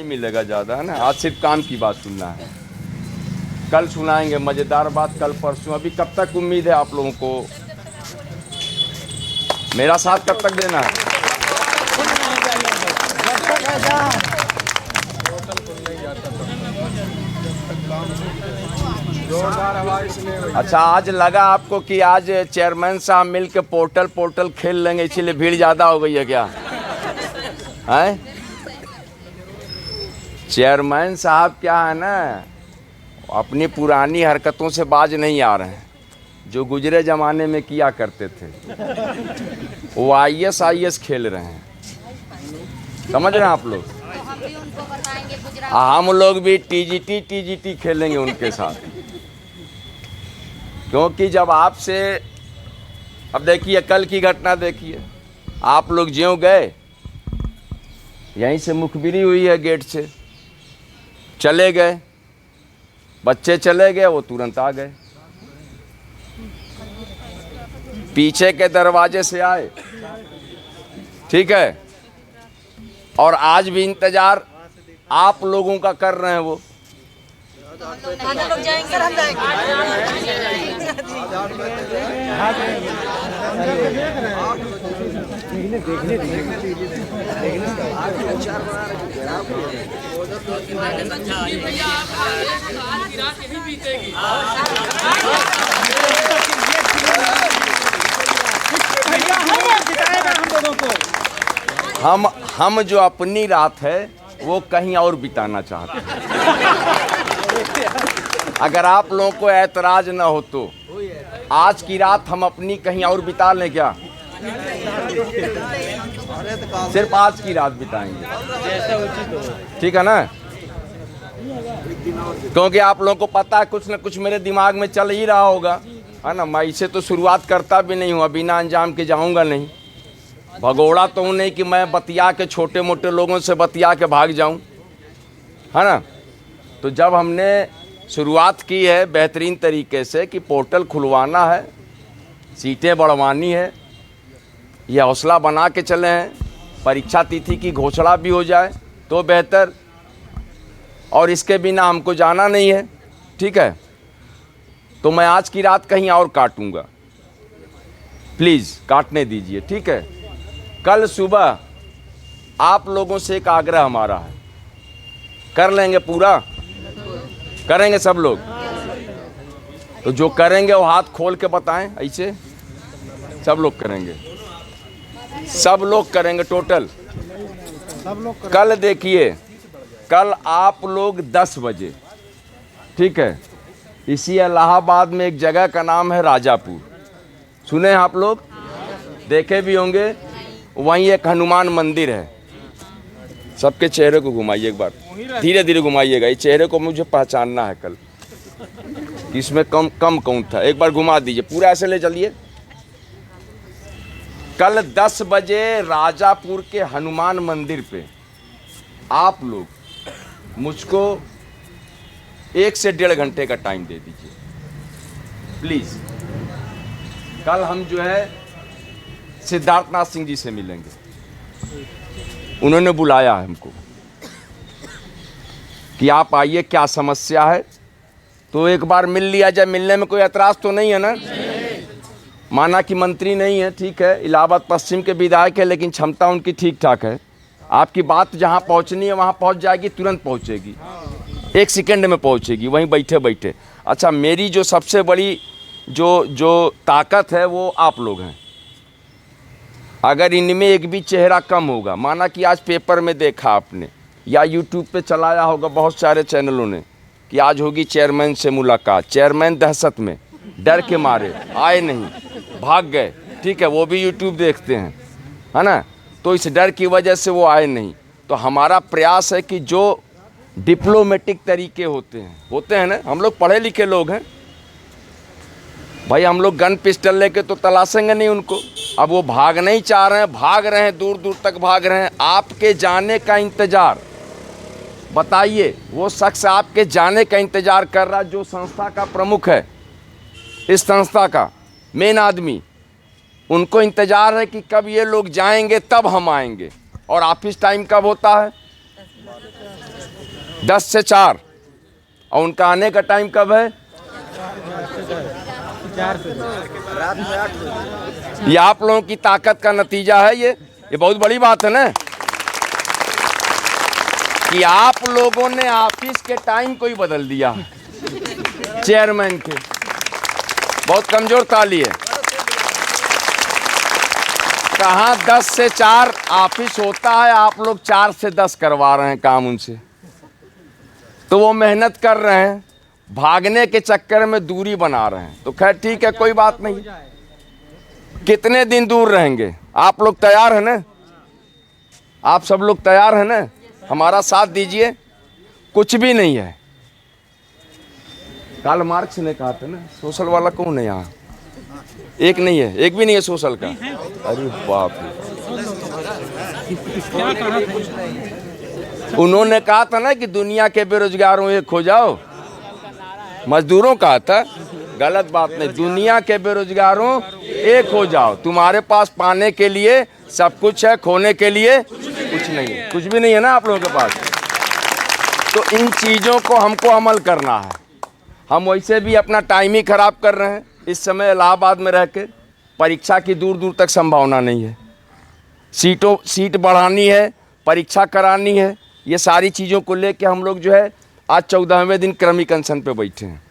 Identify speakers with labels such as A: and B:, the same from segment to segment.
A: मिलेगा ज़्यादा, है ना। आज सिर्फ काम की बात सुनना है, कल सुनाएंगे मज़ेदार बात, कल परसों। अभी कब तक उम्मीद है आप लोगों को? मेरा साथ कब तक देना है? अच्छा, आज लगा आपको कि आज चेयरमैन साहब मिल के पोर्टल खेल लेंगे, इसीलिए भीड़ ज़्यादा हो गई है क्या? है चेयरमैन साहब क्या है ना, अपनी पुरानी हरकतों से बाज नहीं आ रहे हैं, जो गुजरे ज़माने में किया करते थे। वो IAS खेल रहे हैं, समझ रहे हैं आप लोग। हम लोग भी TGT खेलेंगे उनके साथ, क्योंकि जब आपसे, अब देखिए कल की घटना देखिए, आप लोग ज्यों गए, यहीं से मुखबिरी हुई है, गेट से चले गए, बच्चे चले गए, वो तुरंत आ गए, पीछे के दरवाजे से आए, ठीक है। और आज भी इंतजार आप लोगों का कर रहे हैं वो। हम जो अपनी रात है वो कहीं और बिताना चाहते हैं। अगर आप लोगों को ऐतराज ना हो तो आज की रात हम अपनी कहीं और बिता लें क्या? सिर्फ आज की रात बिताएंगे, ठीक है ना। क्योंकि आप लोगों को पता है कुछ न कुछ मेरे दिमाग में चल ही रहा होगा, है ना। मैं इसे तो शुरुआत करता भी नहीं हूँ, बिना अंजाम के जाऊँगा नहीं। भगोड़ा तो हूँ नहीं कि मैं बतिया के छोटे मोटे लोगों से बतिया के भाग जाऊँ, है ना। तो जब हमने शुरुआत की है बेहतरीन तरीके से कि पोर्टल खुलवाना है, सीटें बढ़वानी है, ये हौसला बना के चले हैं, परीक्षा तिथि की घोषणा भी हो जाए तो बेहतर, और इसके बिना हमको जाना नहीं है, ठीक है। तो मैं आज की रात कहीं और काटूंगा, प्लीज़ काटने दीजिए, ठीक है। कल सुबह आप लोगों से एक आग्रह हमारा है, कर लेंगे पूरा, करेंगे सब लोग। तो जो करेंगे वो हाथ खोल के बताएं, ऐसे सब लोग करेंगे, सब लोग करेंगे टोटल, सब लोग। कल देखिए, कल आप लोग 10 बजे, ठीक है, इसी इलाहाबाद में एक जगह का नाम है राजापुर, सुने हैं आप लोग, देखे भी होंगे। वहीं एक हनुमान मंदिर है, सबके चेहरे को घुमाइए एक बार, धीरे धीरे घुमाइएगा, इस चेहरे को मुझे पहचानना है कल, इसमें कम कौन था, एक बार घुमा दीजिए, पूरा ऐसे ले चलिए। कल 10 बजे राजापुर के हनुमान मंदिर पे आप लोग मुझको 1 से 1.5 घंटे का टाइम दे दीजिए प्लीज़। कल हम जो है सिद्धार्थनाथ सिंह जी से मिलेंगे, उन्होंने बुलाया है हमको कि आप आइए, क्या समस्या है, तो एक बार मिल लिया जाए। मिलने में कोई एतराज़ तो नहीं है ना? माना कि मंत्री नहीं है, ठीक है, इलाहाबाद पश्चिम के विधायक है, लेकिन क्षमता उनकी ठीक ठाक है। आपकी बात जहां पहुंचनी है वहां पहुंच जाएगी, तुरंत पहुंचेगी, 1 सेकंड में पहुंचेगी, वहीं बैठे बैठे। अच्छा, मेरी जो सबसे बड़ी जो ताकत है वो आप लोग हैं। अगर इनमें एक भी चेहरा कम होगा, माना कि आज पेपर में देखा आपने या यूट्यूब पे चलाया होगा बहुत सारे चैनलों ने कि आज होगी चेयरमैन से मुलाकात, चेयरमैन दहशत में, डर के मारे आए नहीं, भाग गए, ठीक है, वो भी यूट्यूब देखते हैं, है ना। तो इस डर की वजह से वो आए नहीं। तो हमारा प्रयास है कि जो डिप्लोमेटिक तरीके होते हैं ना, हम लोग पढ़े लिखे लोग हैं भाई, हम लोग गन पिस्टल लेके तो तलाशेंगे नहीं उनको। अब वो भाग नहीं चाह रहे हैं, भाग रहे हैं, दूर दूर तक भाग रहे हैं, आपके जाने का इंतजार, बताइए वो शख्स आपके जाने का इंतजार कर रहा है जो संस्था का प्रमुख है, इस संस्था का मेन आदमी, उनको इंतजार है कि कब ये लोग जाएंगे तब हम आएंगे। और ऑफिस टाइम कब होता है? 10 से 4। और उनका आने का टाइम कब है? ये आप लोगों की ताकत का नतीजा है। ये बहुत बड़ी बात है ना कि आप लोगों ने ऑफिस के टाइम को ही बदल दिया। चेयरमैन के बहुत कमजोर ताली है। कहाँ 10 से 4 ऑफिस होता है, आप लोग 4 से 10 करवा रहे हैं काम उनसे। तो वो मेहनत कर रहे हैं, भागने के चक्कर में दूरी बना रहे हैं। तो खैर ठीक है, कोई बात नहीं। कितने दिन दूर रहेंगे? आप लोग तैयार हैं ना? आप सब लोग तैयार हैं ना? हमारा साथ दीजिए। कुछ भी नहीं है। कार्ल मार्क्स ने कहा था ना, सोशल वाला कौन है यहाँ? एक नहीं है, एक भी नहीं है सोशल का। अरे बाप रे, उन्होंने कहा था ना कि दुनिया के बेरोजगारों एक हो जाओ। मजदूरों का था, गलत बात नहीं। दुनिया के बेरोजगारों एक हो जाओ। तुम्हारे पास पाने के लिए सब कुछ है, खोने के लिए कुछ नहीं है। कुछ भी नहीं है ना आप लोगों के पास। तो इन चीज़ों को हमको अमल करना है। हम वैसे भी अपना टाइम ही खराब कर रहे हैं। इस समय इलाहाबाद में रह के परीक्षा की दूर दूर तक संभावना नहीं है। सीट बढ़ानी है, परीक्षा करानी है। ये सारी चीज़ों को लेके हम लोग जो है आज 14वें दिन क्रमिक अनशन पे बैठे हैं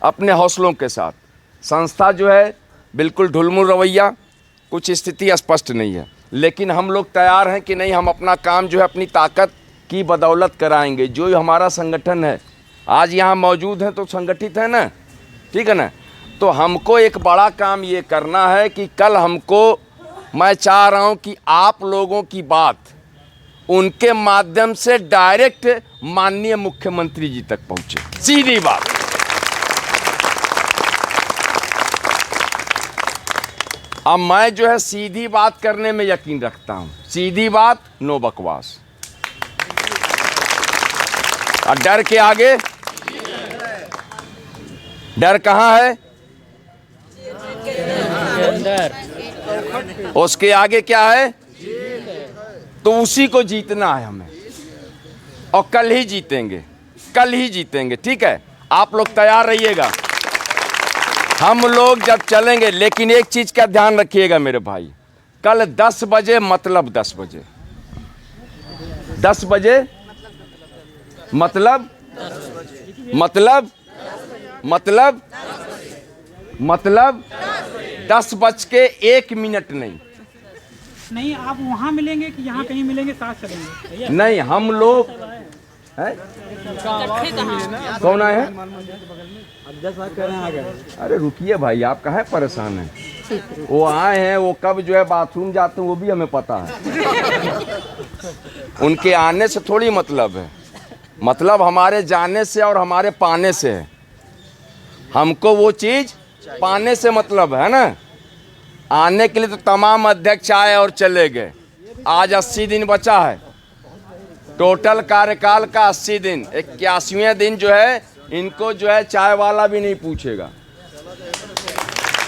A: अपने हौसलों के साथ। संस्था जो है बिल्कुल ढुलमुल रवैया, कुछ स्थिति स्पष्ट नहीं है, लेकिन हम लोग तैयार हैं कि नहीं, हम अपना काम जो है अपनी ताकत की बदौलत कराएंगे। जो हमारा संगठन है आज यहाँ मौजूद हैं तो संगठित है ना, ठीक है ना। तो हमको एक बड़ा काम ये करना है कि कल हमको, मैं चाह रहा हूँ कि आप लोगों की बात उनके माध्यम से डायरेक्ट माननीय मुख्यमंत्री जी तक पहुँचे। सीधी बात। अब मैं जो है सीधी बात करने में यकीन रखता हूँ। सीधी बात, नो बकवास। और डर के आगे, डर कहाँ है? उसके आगे क्या है? तो उसी को जीतना है हमें, और कल ही जीतेंगे, कल ही जीतेंगे। ठीक है, आप लोग तैयार रहिएगा। हम लोग जब चलेंगे, लेकिन एक चीज का ध्यान रखिएगा मेरे भाई, कल 10 बजे, मतलब 10 बजे, 10 बजे मतलब 10:01
B: नहीं। आप वहाँ मिलेंगे कि यहाँ कहीं मिलेंगे, साथ चलेंगे?
A: नहीं, हम लोग हैं। कौन आए हैं? अरे रुकिए भाई, आप कहाँ परेशान हैं? वो आए हैं, वो कब जो है बाथरूम जाते हैं वो भी हमें पता है। उनके आने से थोड़ी मतलब है, मतलब हमारे जाने से और हमारे पाने से है। हमको वो चीज पाने से मतलब है ना। आने के लिए तो तमाम अध्यक्ष आए और चले गए। आज 80 दिन बचा है, टोटल कार्यकाल का 80 दिन। 81वें दिन जो है इनको जो है चाय वाला भी नहीं पूछेगा,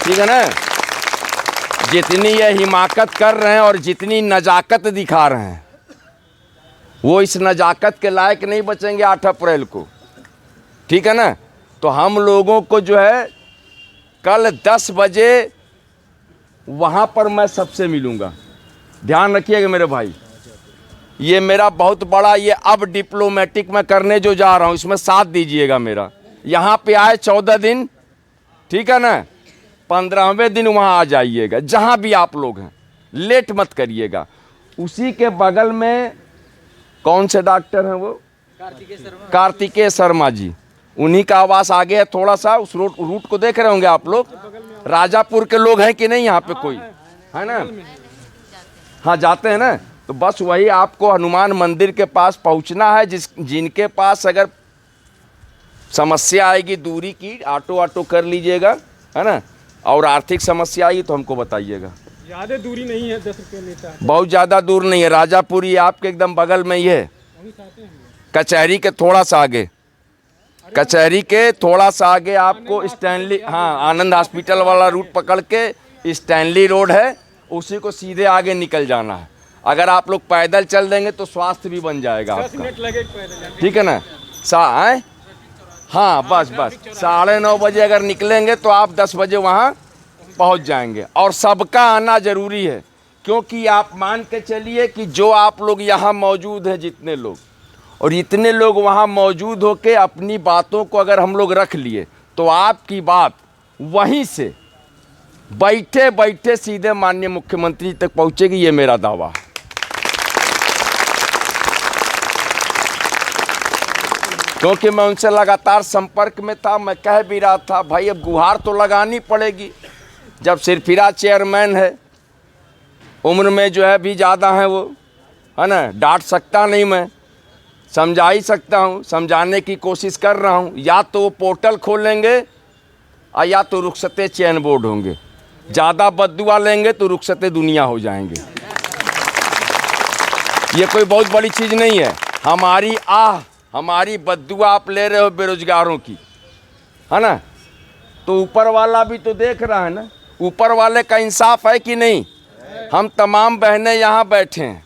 A: ठीक है ना। जितनी ये हिमाकत कर रहे हैं और जितनी नजाकत दिखा रहे हैं, वो इस नजाकत के लायक नहीं बचेंगे 8 अप्रैल को, ठीक है ना। तो हम लोगों को जो है कल 10 बजे वहाँ पर मैं सबसे मिलूँगा। ध्यान रखिएगा मेरे भाई, ये मेरा बहुत बड़ा, ये अब डिप्लोमेटिक मैं करने जो जा रहा हूँ, इसमें साथ दीजिएगा मेरा। यहाँ पे आए 14 दिन, ठीक है ना। 15वें दिन वहाँ आ जाइएगा, जहाँ भी आप लोग हैं, लेट मत करिएगा। उसी के बगल में कौन से डॉक्टर हैं वो? कार्तिकेय शर्मा जी, उन्हीं का आवास आगे है थोड़ा सा। उस रूट को देख रहे होंगे आप लोग। राजापुर के लोग हैं कि नहीं यहाँ पे? कोई है ना? हाँ, जाते हैं ना। तो बस वही आपको हनुमान मंदिर के पास पहुँचना है। जिनके पास अगर समस्या आएगी दूरी की, ऑटो कर लीजिएगा, है ना। और आर्थिक समस्या आई तो हमको बताइएगा।
B: ज़्यादा दूरी नहीं है, 10 रुपये लेता है।
A: बहुत ज़्यादा दूर नहीं है। राजापुर ये आपके एकदम बगल में ही है, कचहरी के थोड़ा सा आगे। कचहरी के थोड़ा सा आगे आपको स्टैनली, हाँ, आनंद हॉस्पिटल वाला रूट पकड़ के स्टैनली रोड है, उसी को सीधे आगे निकल जाना है। अगर आप लोग पैदल चल देंगे तो स्वास्थ्य भी बन जाएगा
B: 10 मिनट लगे पैदल।
A: ठीक है ना। आए हाँ बस 9:30 बजे अगर निकलेंगे तो आप 10 बजे वहाँ पहुँच जाएंगे। और सबका आना ज़रूरी है, क्योंकि आप मान के चलिए कि जो आप लोग यहाँ मौजूद हैं जितने लोग, और इतने लोग वहाँ मौजूद होके अपनी बातों को अगर हम लोग रख लिए तो आपकी बात वहीं से बैठे बैठे सीधे माननीय मुख्यमंत्री तक पहुँचेगी, ये मेरा दावा है। क्योंकि मैं उनसे लगातार संपर्क में था, मैं कह भी रहा था भाई अब गुहार तो लगानी पड़ेगी। जब सिरफिरा चेयरमैन है, उम्र में जो है भी ज़्यादा है वो, है ना, डांट सकता नहीं, मैं समझा ही सकता हूँ, समझाने की कोशिश कर रहा हूँ। या तो वो पोर्टल खोलेंगे और या तो रुखसते चैन बोर्ड होंगे। ज़्यादा बद्दुआ लेंगे तो रुखसते दुनिया हो जाएंगे। ये कोई बहुत बड़ी चीज़ नहीं है। हमारी बद्दुआ आप ले रहे हो बेरोजगारों की, है ना, तो ऊपर वाला भी तो देख रहा है ना, ऊपर वाले का इंसाफ है कि नहीं। हम तमाम बहनें यहाँ बैठे हैं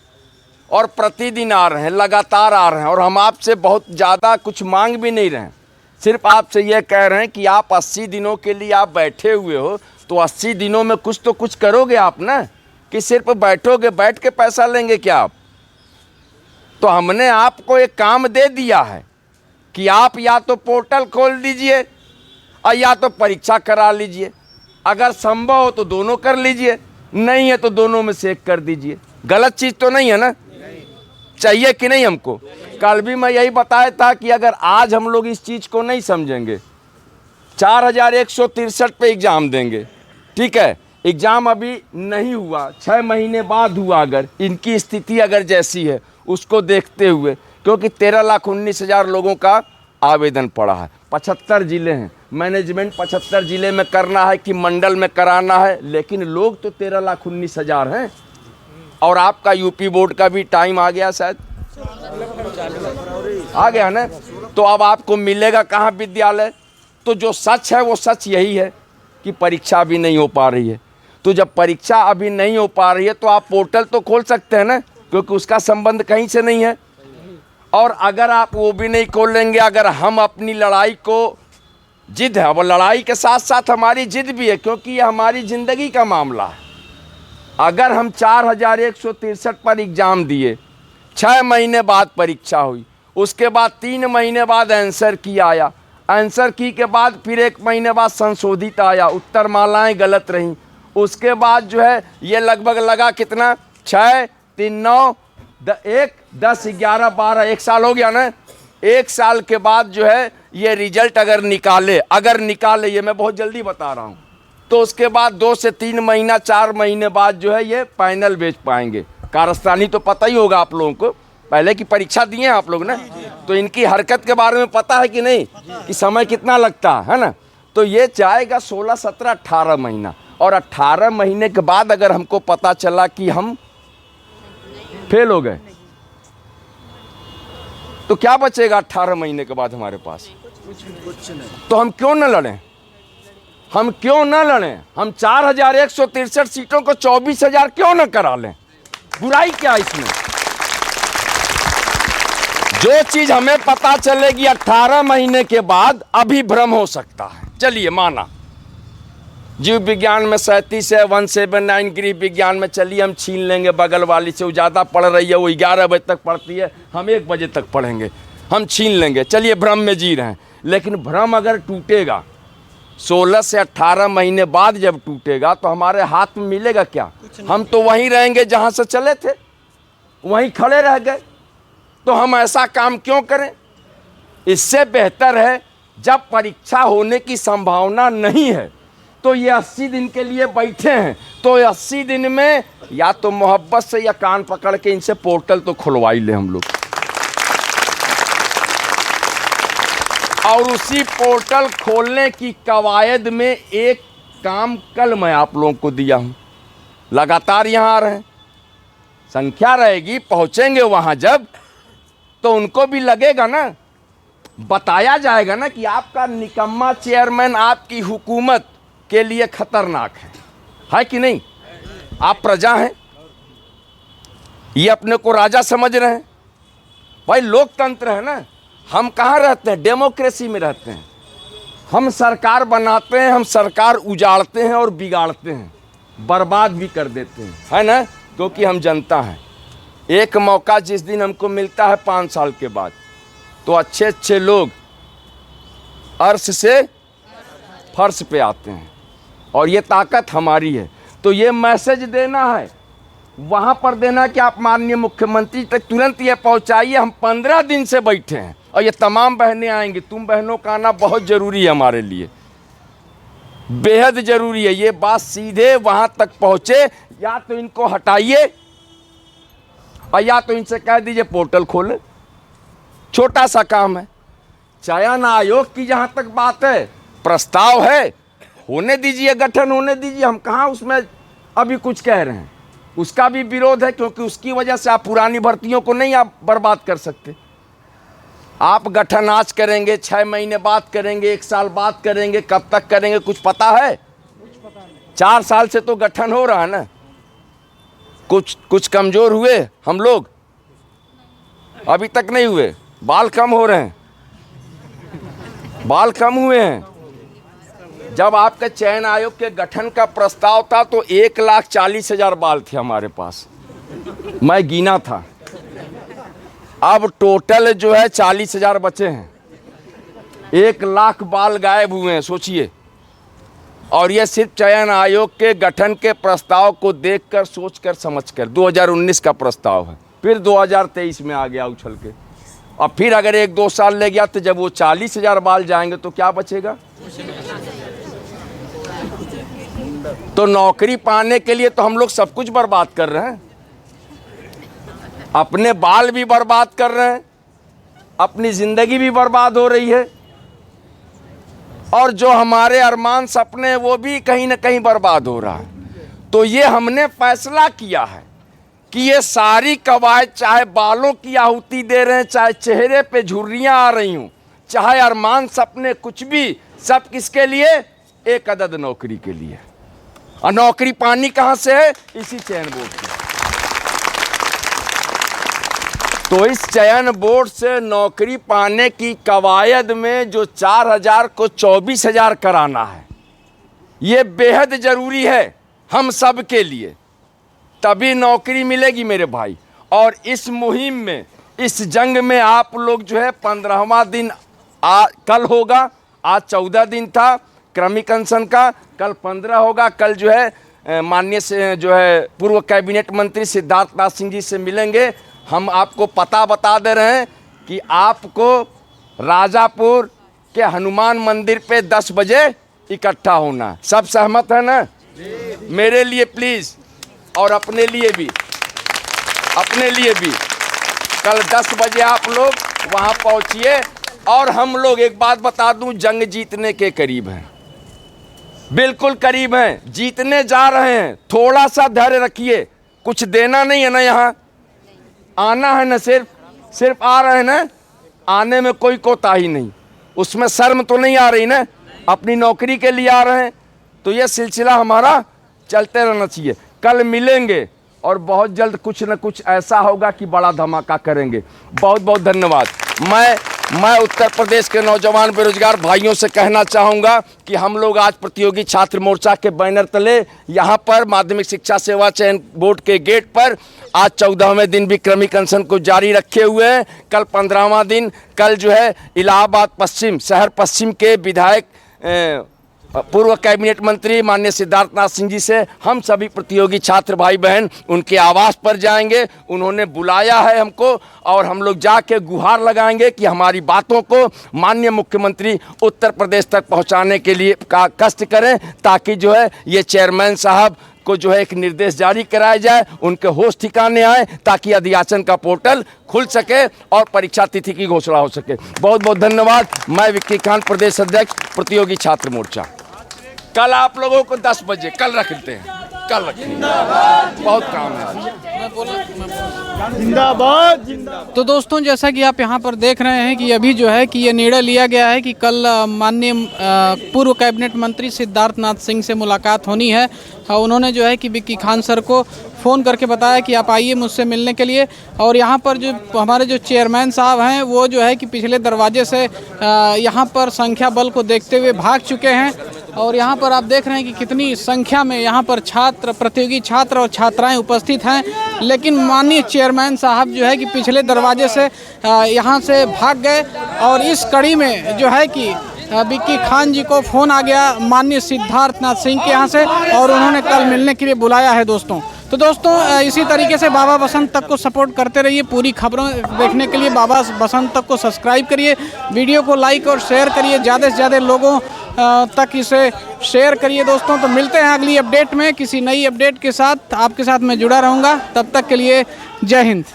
A: और प्रतिदिन आ रहे हैं, लगातार आ रहे हैं, और हम आपसे बहुत ज़्यादा कुछ मांग भी नहीं रहे हैं। सिर्फ आपसे ये कह रहे हैं कि आप 80 दिनों के लिए आप बैठे हुए हो, तो 80 दिनों में कुछ तो कुछ करोगे आप ना, कि सिर्फ बैठोगे, बैठ के पैसा लेंगे क्या आप। तो हमने आपको एक काम दे दिया है कि आप या तो पोर्टल खोल दीजिए और या तो परीक्षा करा लीजिए। अगर संभव हो तो दोनों कर लीजिए, नहीं है तो दोनों में से एक कर दीजिए। गलत चीज़ तो नहीं है ना, चाहिए कि नहीं हमको। कल भी मैं यही बताया था कि अगर आज हम लोग इस चीज़ को नहीं समझेंगे, 4163 पे एग्ज़ाम देंगे, ठीक है, एग्ज़ाम अभी नहीं हुआ, 6 महीने बाद हुआ। अगर इनकी स्थिति अगर जैसी है उसको देखते हुए, क्योंकि 13,19,000 लोगों का आवेदन पड़ा है, 75 ज़िले हैं, मैनेजमेंट 75 ज़िले में करना है कि मंडल में कराना है, लेकिन लोग तो 13,19,000 हैं। और आपका यूपी बोर्ड का भी टाइम आ गया, शायद आ गया ना, तो अब आपको मिलेगा कहाँ विद्यालय। तो जो सच है वो सच यही है कि परीक्षा अभी नहीं हो पा रही है। तो जब परीक्षा अभी नहीं हो पा रही है तो आप पोर्टल तो खोल सकते हैं ना, क्योंकि उसका संबंध कहीं से नहीं है। और अगर आप वो भी नहीं खोलेंगे, अगर हम अपनी लड़ाई को, जिद है, वो लड़ाई के साथ साथ हमारी जिद भी है, क्योंकि ये हमारी ज़िंदगी का मामला है। अगर हम 4163 पर एग्ज़ाम दिए, 6 महीने बाद परीक्षा हुई, उसके बाद 3 महीने बाद आंसर की आया, आंसर की के बाद फिर 1 महीने बाद संशोधित आया, उत्तर मालाएँ गलत रहीं, उसके बाद जो है ये लगभग लगा कितना, 6, 3, 9, 1, 10, 11, 12, 1 साल हो गया ना। 1 साल के बाद जो है ये रिजल्ट अगर निकाले, ये मैं बहुत जल्दी बता रहा हूँ, तो उसके बाद 2 से 3 महीना, 4 महीने बाद जो है ये पैनल भेज पाएंगे। कारस्तानी तो पता ही होगा आप लोगों को, पहले की परीक्षा दिए हैं आप लोग ना, तो इनकी हरकत के बारे में पता है कि नहीं, कि समय कितना लगता है ना। तो ये जाएगा 16, 17, 18 महीना, और 18 महीने के बाद अगर हमको पता चला कि हम फेल हो गए, तो क्या बचेगा 18 महीने के बाद हमारे पास? कुछ नहीं। तो हम क्यों न लड़ें, हम 4163 सीटों को 24,000 क्यों न करा लें? बुराई क्या इसमें? जो चीज हमें पता चलेगी 18 महीने के बाद, अभी भ्रम हो सकता है, चलिए माना जीव विज्ञान में 37 है, 179 गृह विज्ञान में चलिए हम छीन लेंगे बगल वाली से, वो ज़्यादा पढ़ रही है, वो 11 बजे तक पढ़ती है, हम 1 बजे तक पढ़ेंगे, हम छीन लेंगे, चलिए भ्रम में जी रहे हैं। लेकिन भ्रम अगर टूटेगा 16 से 18 महीने बाद, जब टूटेगा तो हमारे हाथ में मिलेगा क्या? हम तो वहीं रहेंगे जहाँ से चले थे, वहीं खड़े रह गए। तो हम ऐसा काम क्यों करें? इससे बेहतर है जब परीक्षा होने की संभावना नहीं है तो ये 80 दिन के लिए बैठे हैं, तो 80 दिन में या तो मोहब्बत से या कान पकड़ के इनसे पोर्टल तो खुलवा ही ले हम लोग। और उसी पोर्टल खोलने की कवायद में एक काम कल मैं आप लोगों को दिया हूँ, लगातार यहाँ आ रहे हैं, संख्या रहेगी, पहुँचेंगे वहाँ जब, तो उनको भी लगेगा ना, बताया जाएगा ना कि आपका निकम्मा चेयरमैन आपकी हुकूमत के लिए खतरनाक है कि नहीं? आप प्रजा हैं, ये अपने को राजा समझ रहे हैं। भाई लोकतंत्र है ना, हम कहाँ रहते हैं, डेमोक्रेसी में रहते हैं। हम सरकार बनाते हैं, हम सरकार उजाड़ते हैं और बिगाड़ते हैं, बर्बाद भी कर देते हैं, है ना, क्योंकि हम जनता हैं। एक मौका जिस दिन हमको मिलता है 5 साल के बाद, तो अच्छे अच्छे लोग अर्श से फर्श पे आते हैं और ये ताकत हमारी है। तो ये मैसेज देना है, वहाँ पर देना कि आप माननीय मुख्यमंत्री तक तुरंत ये पहुँचाइए। हम 15 दिन से बैठे हैं और ये तमाम बहनें आएंगी। तुम बहनों का आना बहुत ज़रूरी है, हमारे लिए बेहद ज़रूरी है। ये बात सीधे वहाँ तक पहुँचे, या तो इनको हटाइए और या तो इनसे कह दीजिए पोर्टल खोले। छोटा सा काम है। चयन आयोग की जहाँ तक बात है, प्रस्ताव है, होने दीजिए, गठन होने दीजिए। हम कहाँ उसमें अभी कुछ कह रहे हैं। उसका भी विरोध है, क्योंकि उसकी वजह से आप पुरानी भर्तियों को नहीं आप बर्बाद कर सकते। आप गठन आज करेंगे, 6 महीने बाद करेंगे, 1 साल बाद करेंगे, कब तक करेंगे कुछ पता है? 4 साल से तो गठन हो रहा है ना। कुछ कमज़ोर हुए हम लोग? अभी तक नहीं हुए। बाल कम हो रहे हैं, बाल कम हुए हैं। जब आपके चयन आयोग के गठन का प्रस्ताव था तो 1,40,000 बाल थे हमारे पास, मैं गिना था। अब टोटल जो है 40,000 बचे हैं। 1,00,000 बाल गायब हुए हैं, सोचिए। और ये सिर्फ चयन आयोग के गठन के प्रस्ताव को देखकर, सोचकर, समझकर। 2019 का प्रस्ताव है, फिर 2023 में आ गया उछल के। और फिर अगर 1-2 साल ले गया तो जब वो 40,000 बाल जाएंगे तो क्या बचेगा? तो नौकरी पाने के लिए तो हम लोग सब कुछ बर्बाद कर रहे हैं। अपने बाल भी बर्बाद कर रहे हैं, अपनी जिंदगी भी बर्बाद हो रही है, और जो हमारे अरमान सपने वो भी कहीं ना कहीं बर्बाद हो रहा है। तो ये हमने फैसला किया है कि ये सारी कवायद, चाहे बालों की आहुति दे रहे हैं, चाहे चेहरे पे झुर्रियाँ आ रही हूँ, चाहे अरमान सपने, कुछ भी, सब किसके लिए? एक अदद नौकरी के लिए। और नौकरी पानी कहाँ से है? इसी चयन बोर्ड से। तो इस चयन बोर्ड से नौकरी पाने की कवायद में जो 4,000 को 24,000 कराना है, ये बेहद ज़रूरी है हम सब के लिए। तभी नौकरी मिलेगी मेरे भाई। और इस मुहिम में, इस जंग में आप लोग जो है 15वां दिन कल होगा। आज 14 दिन था क्रमिक अनशन का, कल 15 होगा। कल जो है माननीय से जो है पूर्व कैबिनेट मंत्री सिद्धार्थनाथ सिंह जी से मिलेंगे। हम आपको पता बता दे रहे हैं कि आपको राजापुर के हनुमान मंदिर पे 10 बजे इकट्ठा होना। सब सहमत है ना? मेरे लिए प्लीज़, और अपने लिए भी कल 10 बजे आप लोग वहाँ पहुँचिए। और हम लोग एक बात बता दूं, जंग जीतने के करीब हैं, बिल्कुल करीब हैं, जीतने जा रहे हैं। थोड़ा सा धैर्य रखिए। कुछ देना नहीं है ना, यहाँ आना है ना, सिर्फ आ रहे हैं ना। आने में कोई कोताही नहीं, उसमें शर्म तो नहीं आ रही ना। अपनी नौकरी के लिए आ रहे हैं, तो ये सिलसिला हमारा चलते रहना चाहिए। कल मिलेंगे और बहुत जल्द कुछ न कुछ ऐसा होगा कि बड़ा धमाका करेंगे। बहुत बहुत धन्यवाद। मैं उत्तर प्रदेश के नौजवान बेरोजगार भाइयों से कहना चाहूँगा कि हम लोग आज प्रतियोगी छात्र मोर्चा के बैनर तले यहाँ पर माध्यमिक शिक्षा सेवा चयन बोर्ड के गेट पर आज 14वें दिन भी क्रमिक अनशन को जारी रखे हुए हैं। कल 15वां दिन। कल जो है इलाहाबाद पश्चिम, शहर पश्चिम के विधायक पूर्व कैबिनेट मंत्री माननीय सिद्धार्थनाथ सिंह जी से हम सभी प्रतियोगी छात्र भाई बहन उनके आवास पर जाएंगे। उन्होंने बुलाया है हमको, और हम लोग जाके गुहार लगाएंगे कि हमारी बातों को माननीय मुख्यमंत्री उत्तर प्रदेश तक पहुंचाने के लिए का कष्ट करें, ताकि जो है ये चेयरमैन साहब को जो है एक निर्देश जारी कराया जाए, उनके होश ठिकाने आए, ताकि अधियाचन का पोर्टल खुल सके और परीक्षा तिथि की घोषणा हो सके। बहुत बहुत धन्यवाद। मैं विक्की खान, प्रदेश अध्यक्ष प्रतियोगी छात्र मोर्चा। कल आप लोगों को 10 बजे कल रखते हैं, कल रखेंगे, बहुत काम है।
B: जिंदाबाद।
C: तो दोस्तों, जैसा कि आप यहाँ पर देख रहे हैं कि अभी जो है कि ये निर्णय लिया गया है कि कल माननीय पूर्व कैबिनेट मंत्री सिद्धार्थनाथ सिंह से मुलाकात होनी है। उन्होंने जो है कि विक्की खान सर को फ़ोन करके बताया कि आप आइए मुझसे मिलने के लिए। और यहाँ पर जो हमारे जो चेयरमैन साहब हैं वो जो है कि पिछले दरवाजे से यहाँ पर संख्या बल को देखते हुए भाग चुके हैं। और यहाँ पर आप देख रहे हैं कि कितनी संख्या में यहाँ पर छात्र, प्रतियोगी छात्र और छात्राएं उपस्थित हैं, लेकिन माननीय चेयरमैन साहब जो है कि पिछले दरवाजे से यहाँ से भाग गए। और इस कड़ी में जो है कि विक्की खान जी को फ़ोन आ गया माननीय सिद्धार्थनाथ सिंह के यहाँ से, और उन्होंने कल मिलने के लिए बुलाया है दोस्तों। तो दोस्तों इसी तरीके से बाबा बसंत तक को सपोर्ट करते रहिए। पूरी खबरों देखने के लिए बाबा बसंत तक को सब्सक्राइब करिए, वीडियो को लाइक और शेयर करिए, ज़्यादा से ज़्यादा लोगों तक इसे शेयर करिए दोस्तों। तो मिलते हैं अगली अपडेट में, किसी नई अपडेट के साथ आपके साथ मैं जुड़ा रहूँगा। तब तक के लिए जय हिंद।